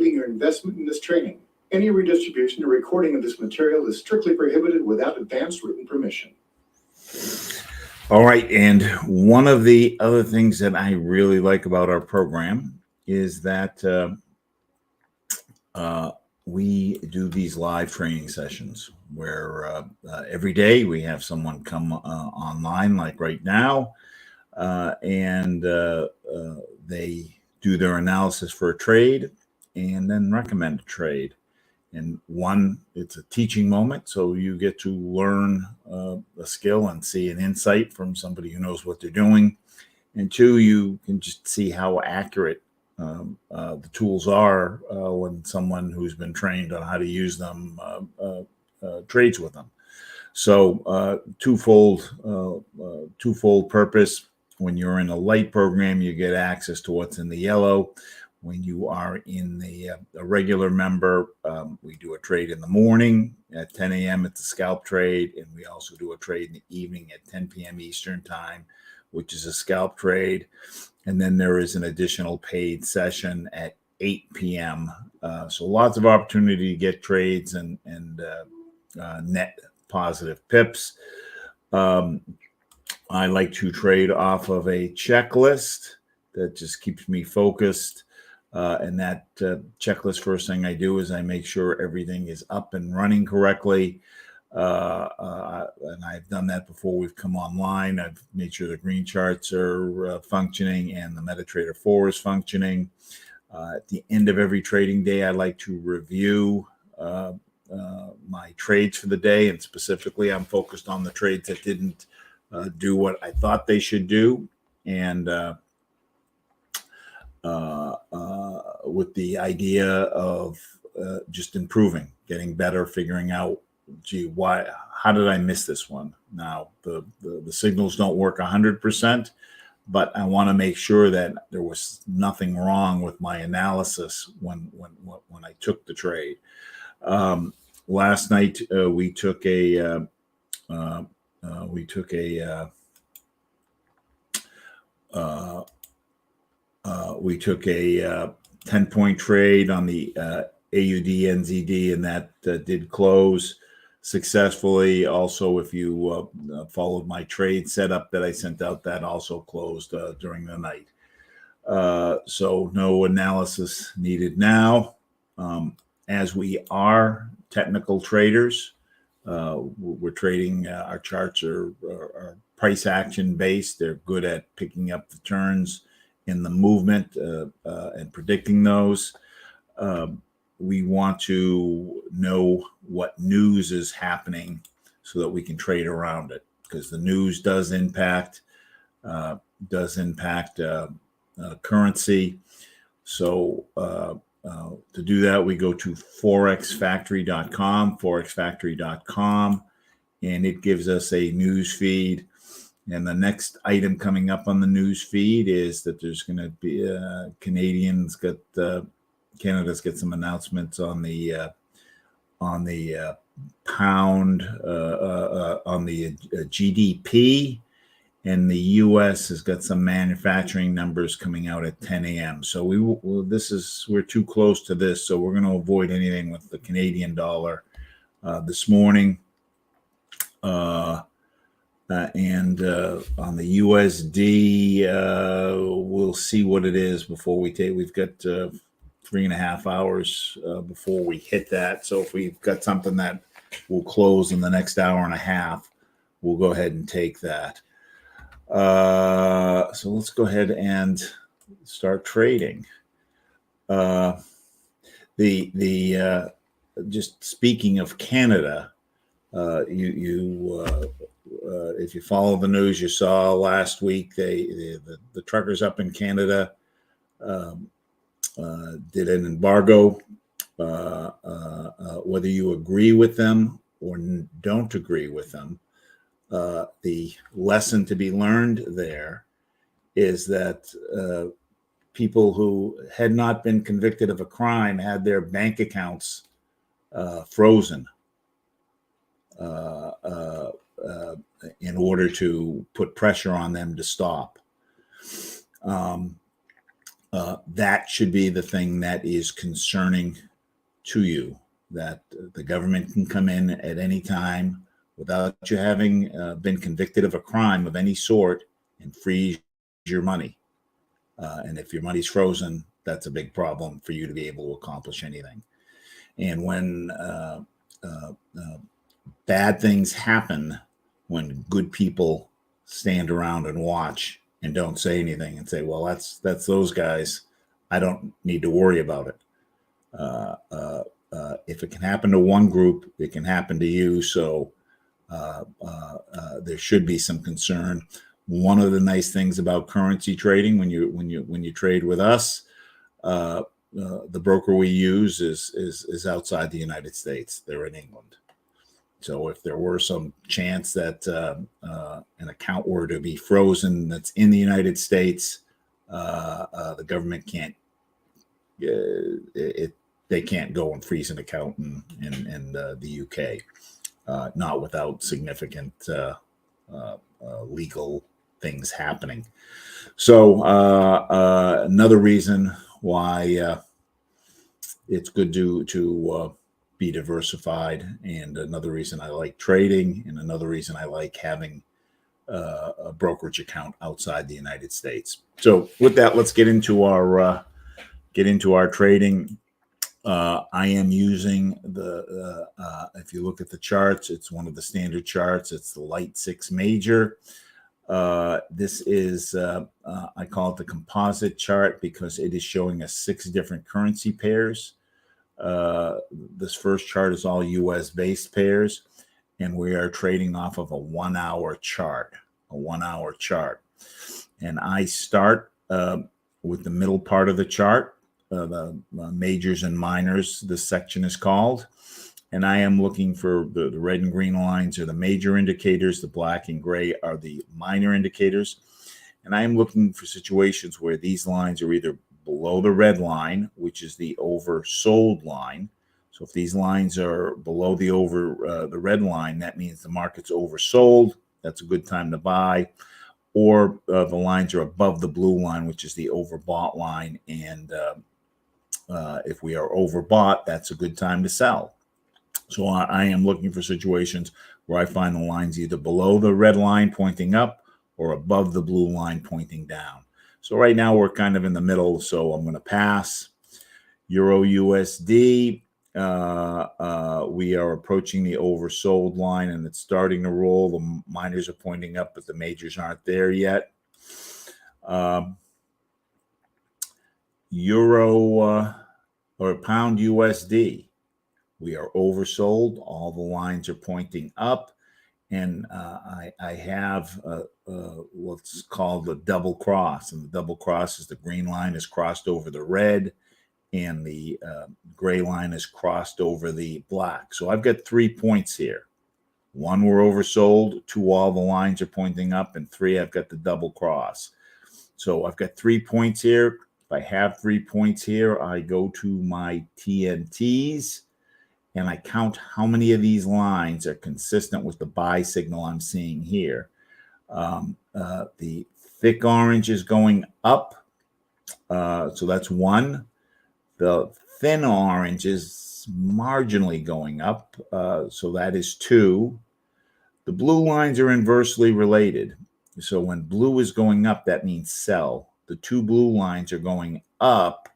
believing your investment in this training. Any redistribution or recording of this material is strictly prohibited without advance written permission. All right, and one of the other things that I really like about our program is that we do these live training sessions where every day we have someone come online, like right now, and they do their analysis for a trade and then recommend a trade. And one, it's a teaching moment, so you get to learn a skill and see an insight from somebody who knows what they're doing. And two, you can just see how accurate the tools are when someone who's been trained on how to use them trades with them. So twofold purpose. When you're in a light program, you get access to what's in the yellow. When you are in a regular member, we do a trade in the morning at 10 a.m. It's a scalp trade, and we also do a trade in the evening at 10 p.m. Eastern time, which is a scalp trade. And then there is an additional paid session at 8 p.m. So lots of opportunity to get trades and net positive pips. I like to trade off of a checklist that just keeps me focused. And that checklist, first thing I do is I make sure everything is up and running correctly. And I've done that before we've come online. I've made sure the green charts are functioning and the MetaTrader 4 is functioning. At the end of every trading day, I like to review my trades for the day. And specifically, I'm focused on the trades that didn't do what I thought they should do. And with the idea of just improving, getting better, figuring out, gee, how did I miss this one? Now, the signals don't work 100%, but I want to make sure that there was nothing wrong with my analysis when I took the trade. Last night, we took a 10-point trade on the AUD NZD, and that did close successfully. Also, if you followed my trade setup that I sent out, that also closed during the night. So no analysis needed now. As we are technical traders, we're trading, our charts are price action based. They're good at picking up the turns in the movement and predicting those. We want to know what news is happening so that we can trade around it, because the news does impact currency. So to do that, we go to forexfactory.com, and it gives us a news feed. And the next item coming up on the news feed is that there's going to be Canada's got some announcements on the pound, on the GDP, and the U.S. has got some manufacturing numbers coming out at 10 a.m. So we're too close to this, so we're going to avoid anything with the Canadian dollar this morning. And on the USD, we'll see what it is before we take. We've got 3.5 hours before we hit that. So if we've got something that will close in the next hour and a half, we'll go ahead and take that. So let's go ahead and start trading. Just speaking of Canada, if you follow the news, you saw last week the truckers up in Canada did an embargo. Whether you agree with them or don't agree with them, the lesson to be learned there is that people who had not been convicted of a crime had their bank accounts frozen in order to put pressure on them to stop. that should be the thing that is concerning to you, that the government can come in at any time without you having been convicted of a crime of any sort and freeze your money. And if your money's frozen, that's a big problem for you to be able to accomplish anything. And when bad things happen, when good people stand around and watch and don't say anything and say, well, that's those guys, I don't need to worry about it. If it can happen to one group, it can happen to you. So there should be some concern. One of the nice things about currency trading, when you trade with us, the broker we use is outside the United States. They're in England. So if there were some chance that an account were to be frozen that's in the United States, the government can't. They can't go and freeze an account in the UK, not without significant legal things happening. So another reason why it's good to be diversified, and another reason I like trading, and another reason I like having a brokerage account outside the United States. So with that, let's get into our trading. I am using if you look at the charts, it's one of the standard charts. It's the light 6 major. This is, I call it the composite chart because it is showing us 6 different currency pairs. This first chart is all US based pairs, and we are trading off of a 1 hour chart, And I start with the middle part of the chart, the majors and minors, this section is called. And I am looking for the red and green lines are the major indicators. The black and gray are the minor indicators. And I am looking for situations where these lines are either below the red line, which is the oversold line. So if these lines are below the red line, that means the market's oversold. That's a good time to buy. Or the lines are above the blue line, which is the overbought line. And if we are overbought, that's a good time to sell. So I am looking for situations where I find the lines either below the red line pointing up or above the blue line pointing down. So right now we're kind of in the middle, so I'm going to pass. Euro USD, we are approaching the oversold line and it's starting to roll. The minors are pointing up, but the majors aren't there yet. Euro or pound USD. We are oversold. All the lines are pointing up. And I have what's called a double cross. And the double cross is the green line is crossed over the red and the gray line is crossed over the black. So I've got 3 points here. 1, we're oversold. 2, all the lines are pointing up. And 3, I've got the double cross. So I've got 3 points here. If I have 3 points here, I go to my TNTs. And I count how many of these lines are consistent with the buy signal I'm seeing here. The thick orange is going up, so that's 1. The thin orange is marginally going up, so that is 2. The blue lines are inversely related. So when blue is going up, that means sell. The 2 blue lines are going up.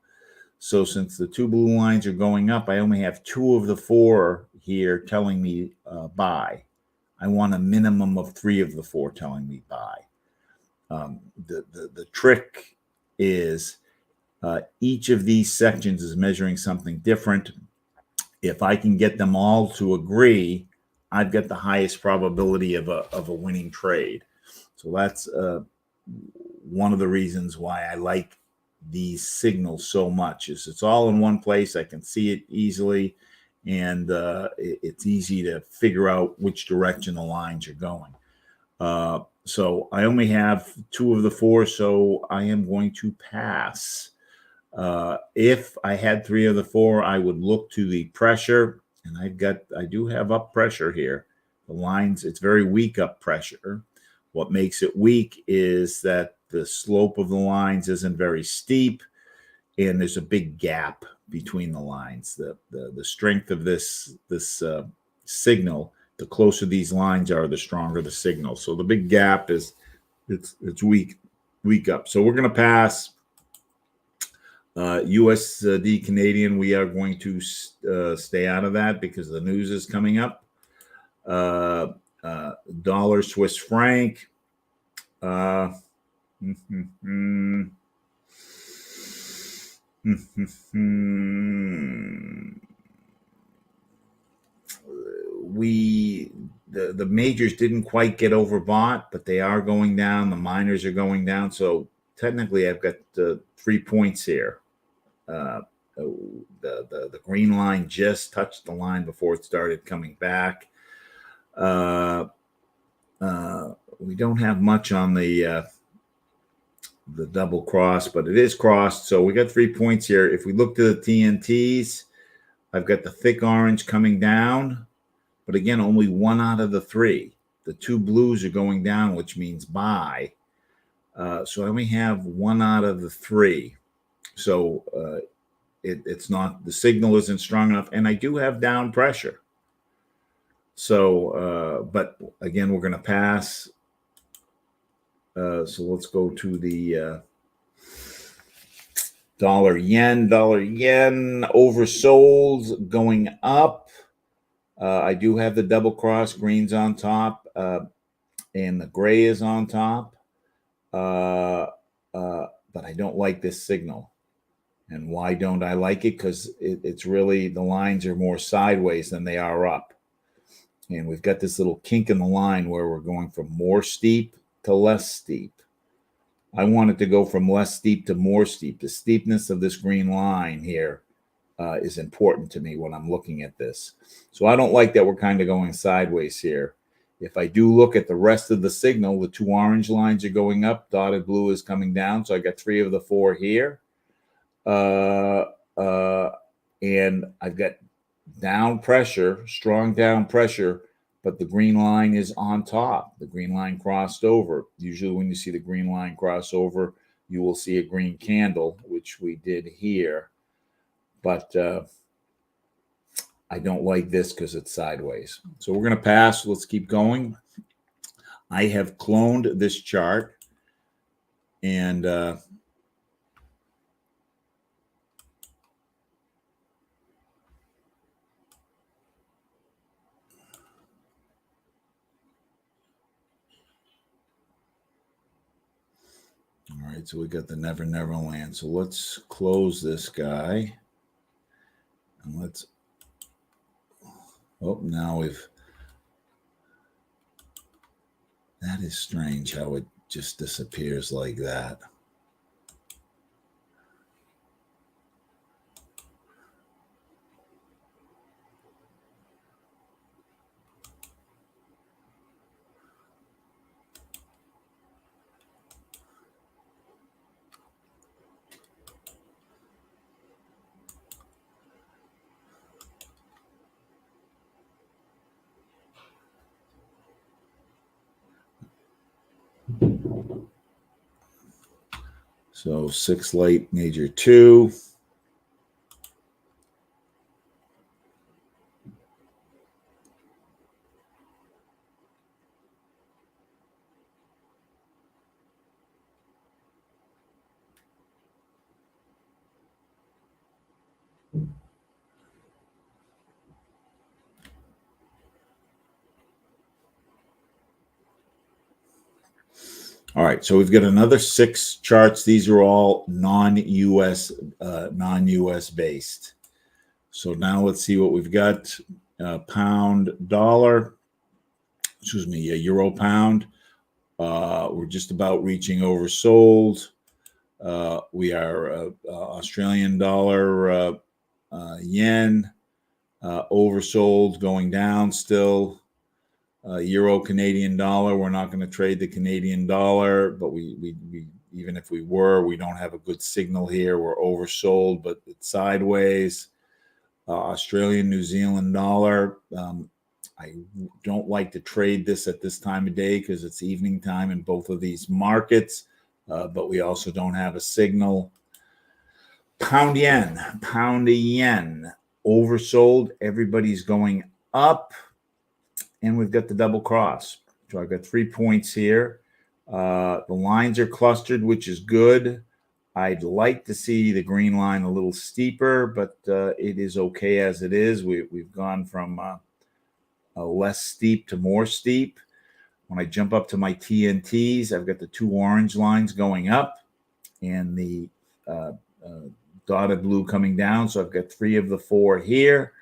So since the 2 blue lines are going up, I only have 2 of the 4 here telling me buy. I want a minimum of 3 of the 4 telling me buy. The trick is each of these sections is measuring something different. If I can get them all to agree, I've got the highest probability of a winning trade. So that's one of the reasons why I like these signals so much is it's all in one place. I can see it easily, and it's easy to figure out which direction the lines are going. So I only have 2 of the 4, so I am going to pass. If I had 3 of the 4, I would look to the pressure, and I do have up pressure here. The lines, it's very weak up pressure. What makes it weak is that the slope of the lines isn't very steep. and there's a big gap between the lines. The strength of this signal, the closer these lines are, the stronger the signal. So the big gap is it's weak up. So we're going to pass USD Canadian. We are going to stay out of that because the news is coming up. Dollar Swiss franc. The majors didn't quite get overbought, but they are going down. The minors are going down. So technically, I've got 3 points here. The green line just touched the line before it started coming back. We don't have much on the double cross, but it is crossed. So we got 3 points here. If we look to the TNTs, I've got the thick orange coming down, but again, only 1 out of the 3. The 2 blues are going down, which means buy. So I only have 1 out of the 3. So it's not, the signal isn't strong enough, and I do have down pressure. So, but again, we're going to pass. So let's go to the dollar yen. Dollar yen oversold, going up. I do have the double cross, greens on top, and the gray is on top. But I don't like this signal. And why don't I like it? Because it's really, the lines are more sideways than they are up. And we've got this little kink in the line where we're going from more steep to less steep. I want it to go from less steep to more steep. The steepness of this green line here is important to me when I'm looking at this. So I don't like that we're kind of going sideways here. If I do look at the rest of the signal, the 2 orange lines are going up, dotted blue is coming down. So I got 3 of the 4 here. And I've got down pressure, strong down pressure, but the green line is on top. The green line crossed over. Usually when you see the green line cross over, you will see a green candle, which we did here. But I don't like this because it's sideways. So we're going to pass. Let's keep going. I have cloned this chart, and all right, so we got the Never Never Land. So let's close this guy. And let's, oh, now we've, that is strange how it just disappears like that. So 6 late, major 2. All right, so we've got another 6 charts. These are all non-US based. So now let's see what we've got. Pound dollar, excuse me, euro pound. We're just about reaching oversold. We are Australian dollar, yen, oversold, going down still. Euro Canadian dollar, we're not going to trade the Canadian dollar, but we even if we were, we don't have a good signal here. We're oversold, but it's sideways. Australian New Zealand dollar, I don't like to trade this at this time of day because it's evening time in both of these markets, but we also don't have a signal. Pound yen, oversold. Everybody's going up, and we've got the double cross. So I've got 3 points here. The lines are clustered, which is good. I'd like to see the green line a little steeper, but it is okay as it is. We've gone from less steep to more steep. When I jump up to my TNTs, I've got the 2 orange lines going up and the dotted blue coming down. So I've got 3 of the 4 here.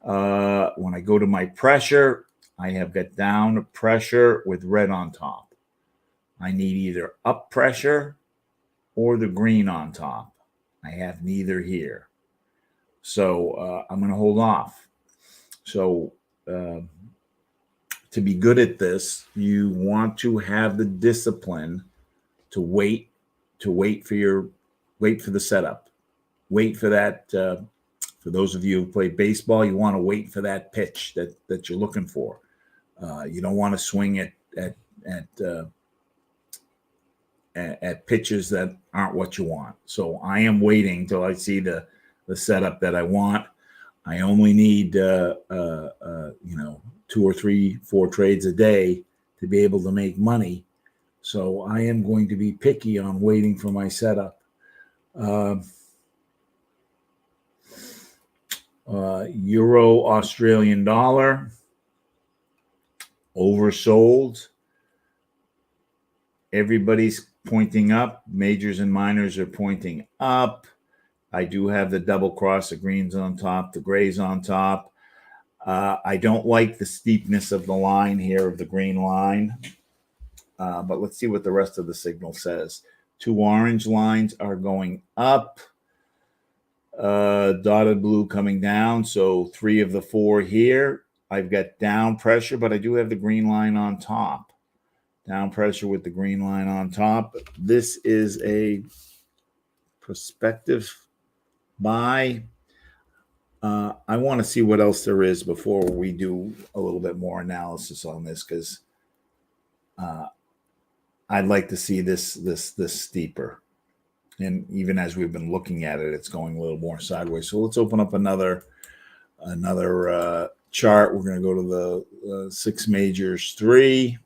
When I go to my pressure, I have got down pressure with red on top. I need either up pressure or the green on top. I have neither here. So I'm going to hold off. So to be good at this, you want to have the discipline to wait for the setup. Wait for that. For those of you who play baseball, you want to wait for that pitch that you're looking for. You don't want to swing at pitches that aren't what you want. So I am waiting till I see the setup that I want. I only need 2 or 3, 4 trades a day to be able to make money. So I am going to be picky on waiting for my setup. Euro Australian dollar oversold. Everybody's pointing up. Majors and minors are pointing up. I do have the double cross, the greens on top, the grays on top. I don't like the steepness of the line here, of the green line. But let's see what the rest of the signal says. 2 orange lines are going up. Dotted blue coming down. So 3 of the 4 here. I've got down pressure, but I do have the green line on top. Down pressure with the green line on top. This is a prospective buy. I want to see what else there is before we do a little bit more analysis on this, because I'd like to see this steeper. And even as we've been looking at it, it's going a little more sideways. So let's open up another chart. We're going to go to the 6 majors 3.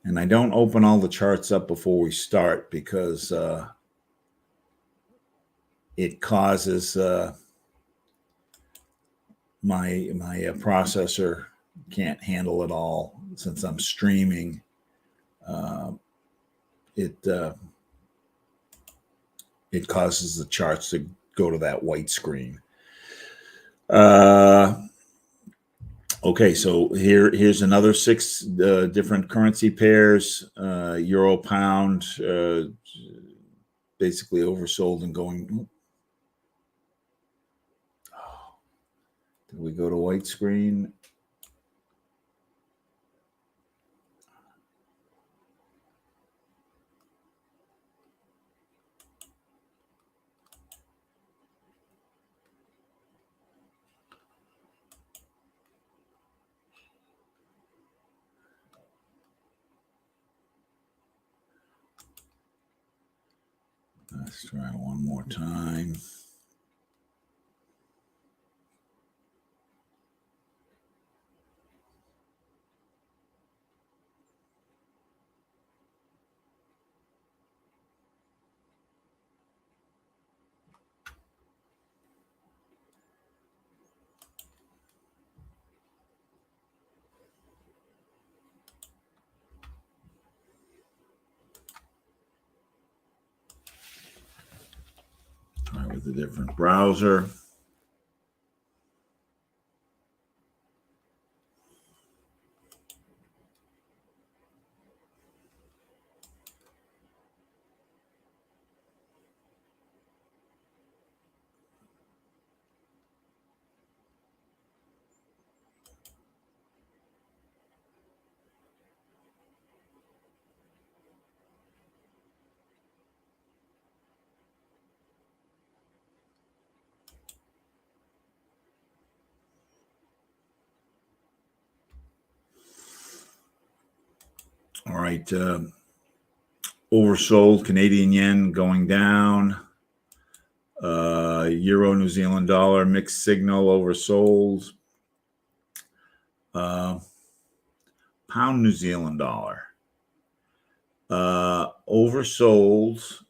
And I don't open all the charts up before we start because it causes my processor can't handle it all since I'm streaming. It causes the charts to go to that white screen. Okay, so here's another 6 different currency pairs. Euro, pound, basically oversold and going. Oh, did we go to white screen? Let's try one more time. Try with a different browser. All right. Oversold Canadian yen going down. Euro New Zealand dollar mixed signal oversold. Pound New Zealand dollar oversold.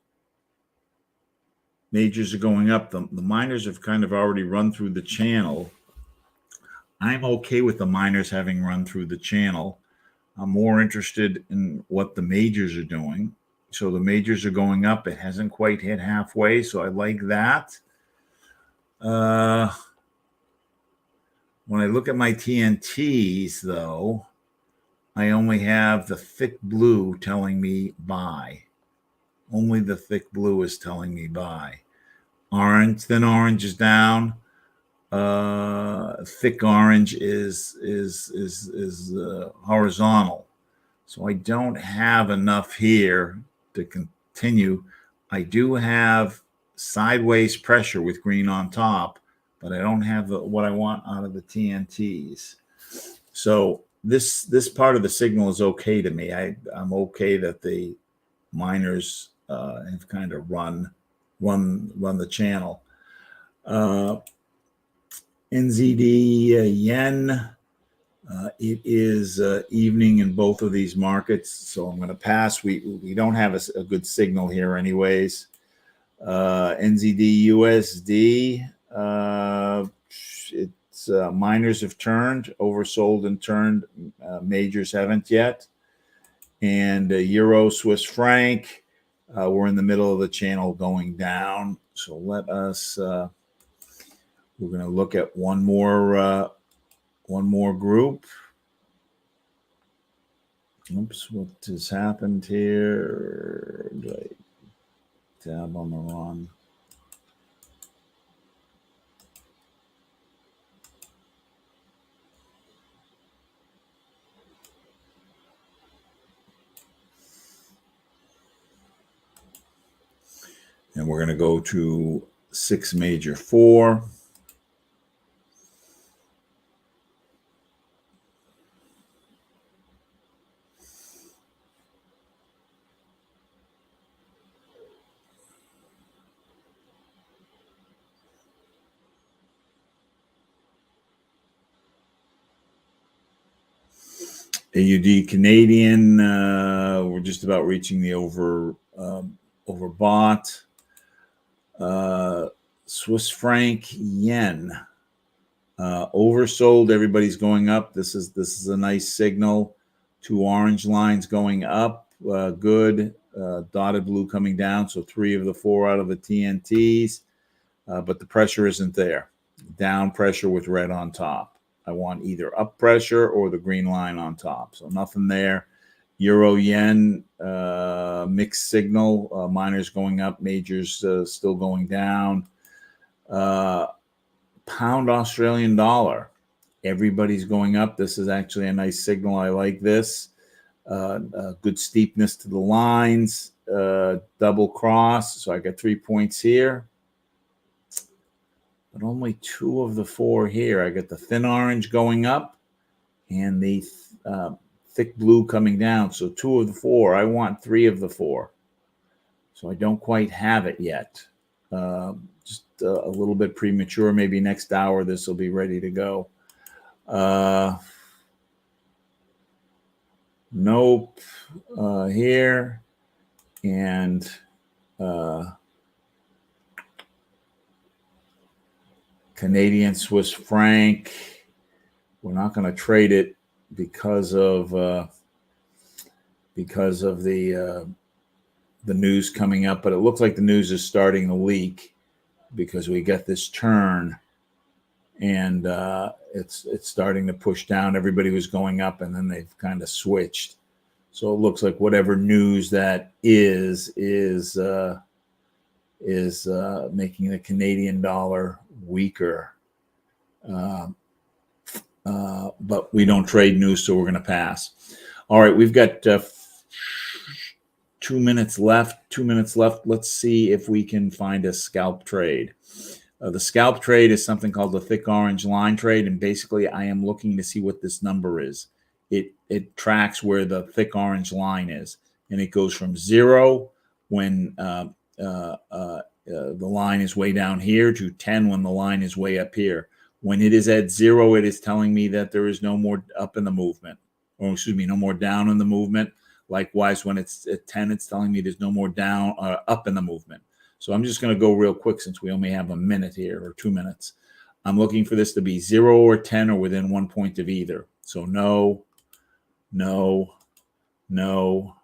Majors are going up. The minors have kind of already run through the channel. I'm okay with the minors having run through the channel. I'm more interested in what the majors are doing. So the majors are going up. It hasn't quite hit halfway, so I like that. When I look at my TNTs, though, I only have the thick blue telling me buy. Only the thick blue is telling me buy. Orange, thin orange is down. Thick orange is horizontal. So I don't have enough here to continue. I do have sideways pressure with green on top, but I don't have what I want out of the TNTs. So this part of the signal is okay to me. I'm okay that the miners have kind of run the channel. NZD yen. It is evening in both of these markets, so I'm going to pass. We don't have a good signal here, anyways. NZD USD. It's minors have turned, oversold and turned. Majors haven't yet. And Euro Swiss franc. We're in the middle of the channel going down. So let us. We're going to look at one more group. Oops, what has happened here? Tab on the run. And we're going to go to 6 major 4. AUD Canadian, we're just about reaching the overbought. Swiss franc yen, oversold. Everybody's going up. This is a nice signal. 2 orange lines going up, good. Dotted blue coming down, so 3 of the 4 out of the TNTs, but the pressure isn't there. Down pressure with red on top. I want either up pressure or the green line on top. So nothing there. Euro yen, mixed signal. Minors going up, majors still going down. Pound Australian dollar. Everybody's going up. This is actually a nice signal. I like this. Good steepness to the lines. Double cross. So I got 3 points here. But only 2 of the 4 here. I got the thin orange going up and the thick blue coming down. So 2 of the 4. I want 3 of the 4. So I don't quite have it yet. Just a little bit premature. Maybe next hour this will be ready to go. Nope. Here. And Canadian Swiss franc. We're not going to trade it because of the news coming up, but it looks like the news is starting to leak because we got this turn and it's starting to push down. Everybody was going up and then they've kind of switched. So it looks like whatever news that is making the Canadian dollar weaker. But we don't trade news, so we're going to pass. All right, we've got 2 minutes left. 2 minutes left. Let's see if we can find a scalp trade. The scalp trade is something called the thick orange line trade, and basically I am looking to see what this number is. It it tracks where the thick orange line is, and it goes from 0 when the line is way down here to 10 when the line is way up here. When it is at 0, it is telling me that there is no more up in the movement, or excuse me, no more down in the movement. Likewise, when it's at 10, it's telling me there's no more down up in the movement. So I'm just going to go real quick since we only have a minute here or 2 minutes. I'm looking for this to be 0 or 10 or within 1 point of either. So no, no, no,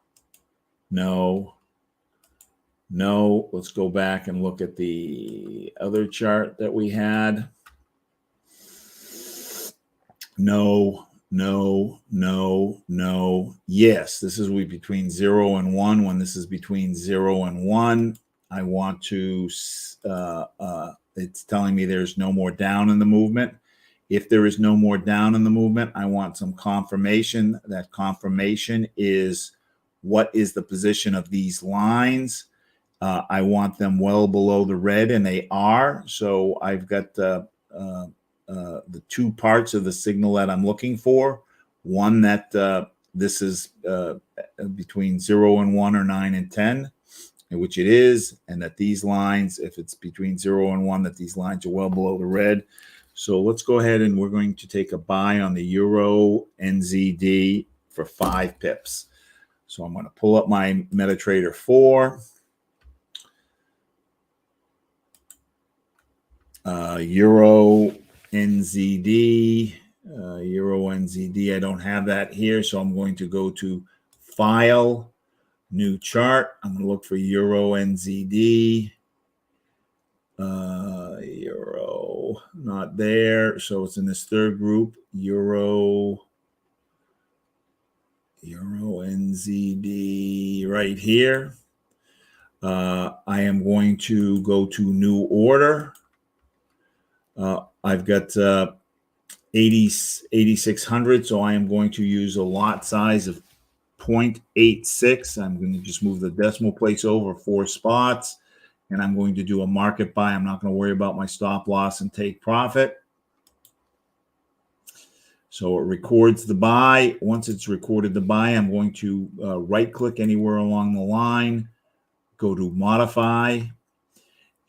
no, no. Let's go back and look at the other chart that we had. No, no, no, no. Yes, this is between 0 and 1. When this is between 0 and 1, I want to, it's telling me there's no more down in the movement. If there is no more down in the movement, I want some confirmation. That confirmation is what is the position of these lines. I want them well below the red, and they are. So I've got the 2 parts of the signal that I'm looking for. One that this is between 0 and 1 or 9 and 10, which it is, and that these lines, if it's between 0 and 1, that these lines are well below the red. So let's go ahead and we're going to take a buy on the Euro NZD for 5 pips. So I'm going to pull up my MetaTrader 4. Euro NZD, I don't have that here, so I'm going to go to File, New Chart. I'm going to look for Euro NZD. Euro, not there, so it's in this third group. Euro NZD right here. I am going to go to New Order. I've got 8,600, so I am going to use a lot size of 0.86. I'm going to just move the decimal place over 4 spots, and I'm going to do a market buy. I'm not going to worry about my stop loss and take profit. So it records the buy. Once it's recorded the buy, I'm going to right-click anywhere along the line, go to Modify,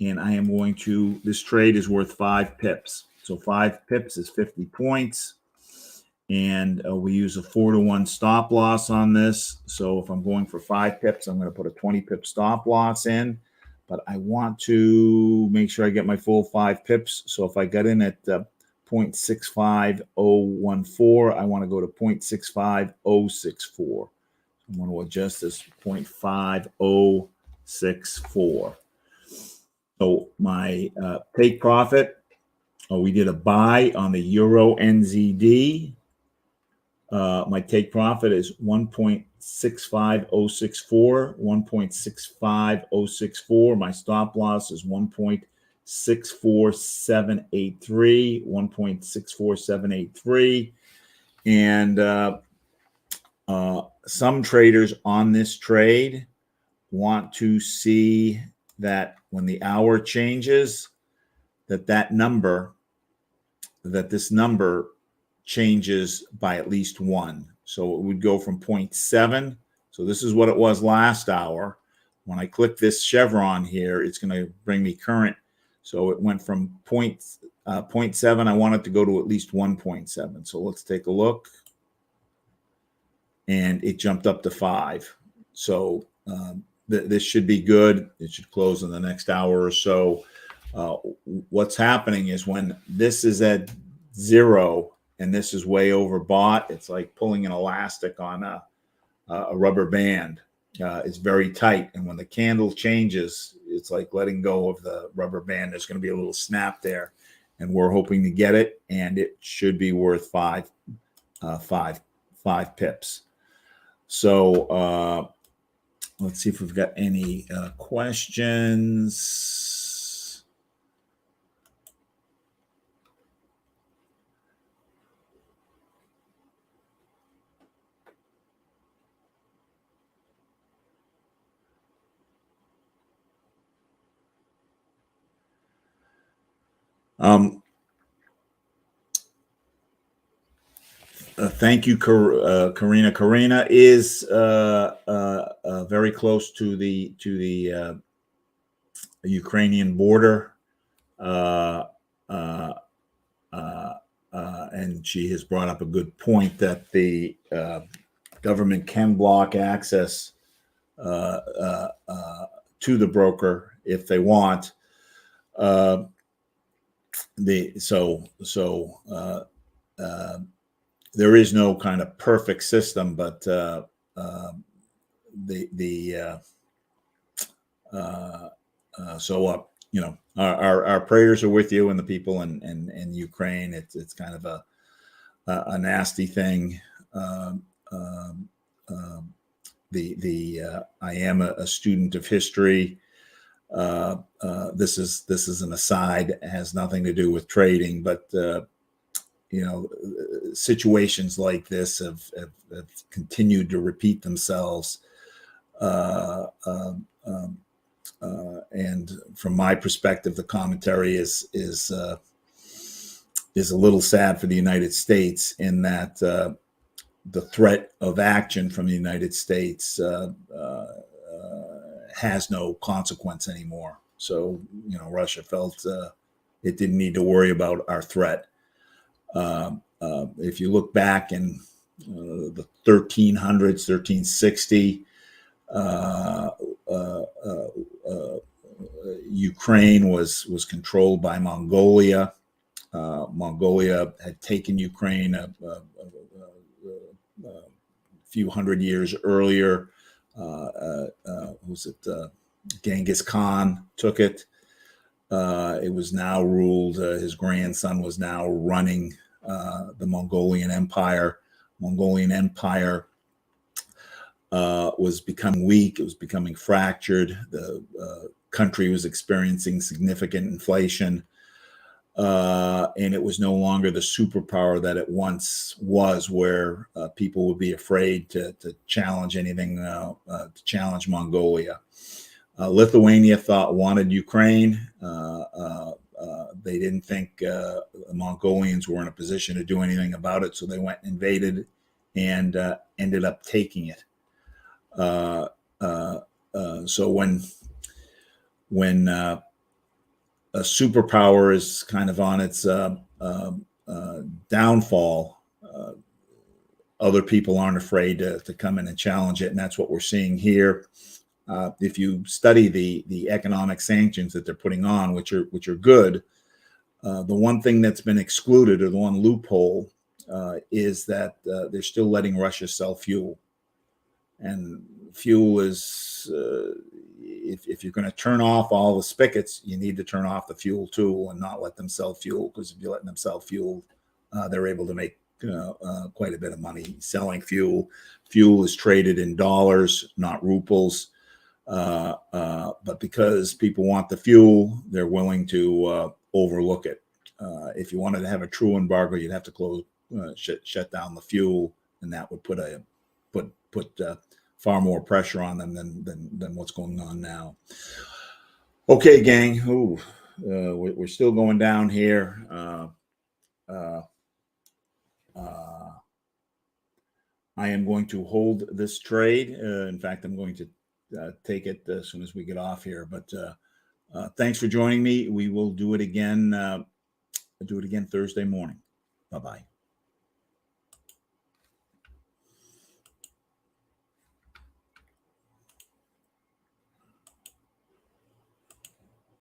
and I am going to, this trade is worth 5 pips. So 5 pips is 50 points. And we use a 4-to-1 stop loss on this. So if I'm going for 5 pips, I'm going to put a 20 pip stop loss in. But I want to make sure I get my full 5 pips. So if I got in at 0.65014, I want to go to 0.65064. I'm going to adjust this to 0.5064. So my take profit, we did a buy on the Euro NZD. My take profit is 1.65064, 1.65064. My stop loss is 1.64783, 1.64783. And some traders on this trade want to see that when the hour changes, this number changes by at least 1. So it would go from 0.7. So this is what it was last hour. When I click this chevron here, it's going to bring me current. So it went from 0.7. I want it to go to at least 1.7. So let's take a look. And it jumped up to 5. So this should be good. It should close in the next hour or so. What's happening is when this is at 0 and this is way overbought, it's like pulling an elastic on a rubber band. It's very tight, and when the candle changes, it's like letting go of the rubber band. There's going to be a little snap there, and we're hoping to get it, and it should be worth 5 pips. So let's see if we've got any questions. Thank you, Karina. Karina is very close to the Ukrainian border, and she has brought up a good point that the government can block access to the broker if they want. There is no kind of perfect system, but our prayers are with you and the people in Ukraine. It's kind of a nasty thing. I am a student of history. This is an aside. It has nothing to do with trading, but situations like this have continued to repeat themselves. And from my perspective, the commentary is a little sad for the United States in that the threat of action from the United States has no consequence anymore. So, Russia felt it didn't need to worry about our threat. If you look back in the 1300s, 1360, Ukraine was controlled by Mongolia. Mongolia had taken Ukraine a few hundred years earlier. Genghis Khan took it. It was now ruled, his grandson was now running the Mongolian Empire. Mongolian Empire was becoming weak. It was becoming fractured. The country was experiencing significant inflation. And it was no longer the superpower that it once was, where people would be afraid to challenge anything, to challenge Mongolia. Lithuania wanted Ukraine. They didn't think the Mongolians were in a position to do anything about it, so they went and invaded and ended up taking it. So when a superpower is kind of on its downfall, other people aren't afraid to come in and challenge it, and that's what we're seeing here. If you study the economic sanctions that they're putting on, which are good, the one thing that's been excluded, or the one loophole, is that they're still letting Russia sell fuel. And fuel is, if you're going to turn off all the spigots, you need to turn off the fuel too, and not let them sell fuel, because if you're letting them sell fuel, they're able to make quite a bit of money selling fuel. Fuel is traded in dollars, not rubles. But because people want the fuel, they're willing to overlook it. If you wanted to have a true embargo, you'd have to shut down the fuel, and that would put far more pressure on them than what's going on now. Okay, gang. We're still going down here. I am going to hold this trade. In fact, I'm going to take it as soon as we get off here. But thanks for joining me. We will do it again. Do it again Thursday morning. Bye-bye.